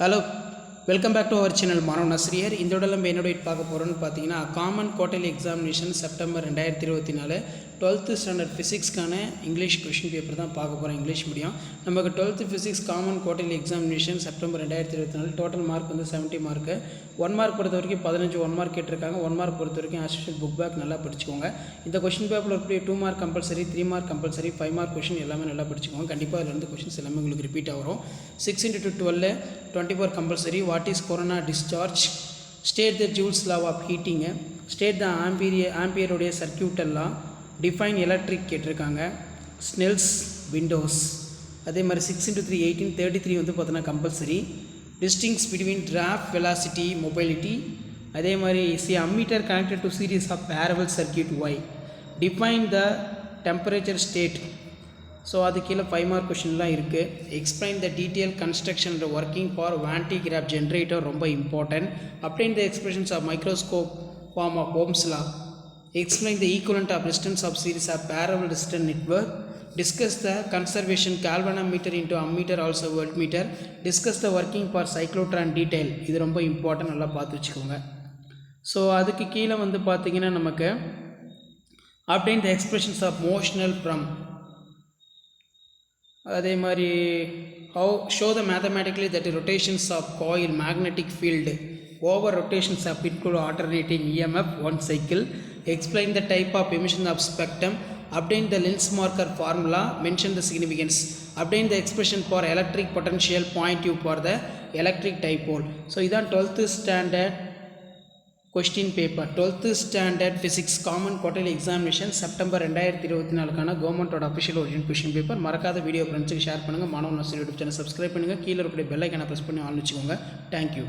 Hello, welcome back to our channel Manav Nasri here. இந்த வீடியோல நம்ம என்னோட பார்க்க போறோம்னு பாத்தீங்கன்னா common quarterly examination September 2024 12th standard பிசிக்ஸ்க்கான இங்கிலீஷ் क्वेश्चन பேப்பர் தான் பார்க்க போறோம் இங்கிலீஷ் மீடியம். நமக்கு 12th physics common quarterly examination September 2024 total mark வந்து 70 மார்க். 1 மார்க் பொறுத்த வரைக்கும் 15 1 மார்க் கேட்டிருக்காங்க. 1 மார்க் பொறுத்த வரைக்கும் as usual புக் பேக் நல்லா படிச்சுக்கோங்க. இந்த क्वेश्चन பேப்பர்ல இருக்கக்கூடிய 2 mark compulsory, 3 mark compulsory, 5 mark question எல்லாமே நல்லா படிச்சுக்கோங்க. கண்டிப்பா இதுல இருந்து क्वेश्चंस எல்லாமே உங்களுக்கு ரிப்பீட் ஆகும். 6 into 12 24 compulsory. What is corona discharge? State the Joule's law of heating. State the ampere உடைய circuital law. Define electric கேட்டிருக்காங்க. Snell's windows. அதே மாதிரி 6 into 3 18 33 வந்து பார்த்தோன்னா compulsory. Distinguish between draft velocity mobility. அதே மாதிரி see ammeter connected to series of parallel circuit Y. Define the temperature state. So அது கீழே 5 மார்க் கொஷின்லாம் இருக்குது. Explain the detail construction and working for Van de Graaff generator ரொம்ப important. Obtain the expressions of microscope form of Ohm's law. Explain the equivalent of resistance of series of parallel resistance network. Discuss the conservation galvanometer into ammeter also voltmeter. Discuss the working for cyclotron detail. இது ரொம்ப important, நல்லா பார்த்து வச்சுக்கோங்க. So அதுக்கு கீழே வந்து பார்த்திங்கன்னா நமக்கு obtain the expressions of motional from. அதே மாதிரி how show the mathematically that rotations of coil magnetic field over rotations of include alternating EMF one cycle. Explain the type of emission of spectrum. Obtain the lens maker formula. Mention the significance. Obtain the expression for electric potential point you for the electric dipole. So இதான் 12th standard question paper. 12th standard physics common quarterly examination September 2024 கவர்மெண்ட்டோட official original question paper. மறக்காத video ஃப்ரெண்ட்ஸுக்கு share பண்ணுங்கள். மாணவ nursery YouTube channel subscribe பண்ணுங்கள். கீழே இருக்கிற bell ஐக்கானை ப்ரெஸ் பண்ணி ஆன் வச்சுக்கோங்க. தேங்க்யூ.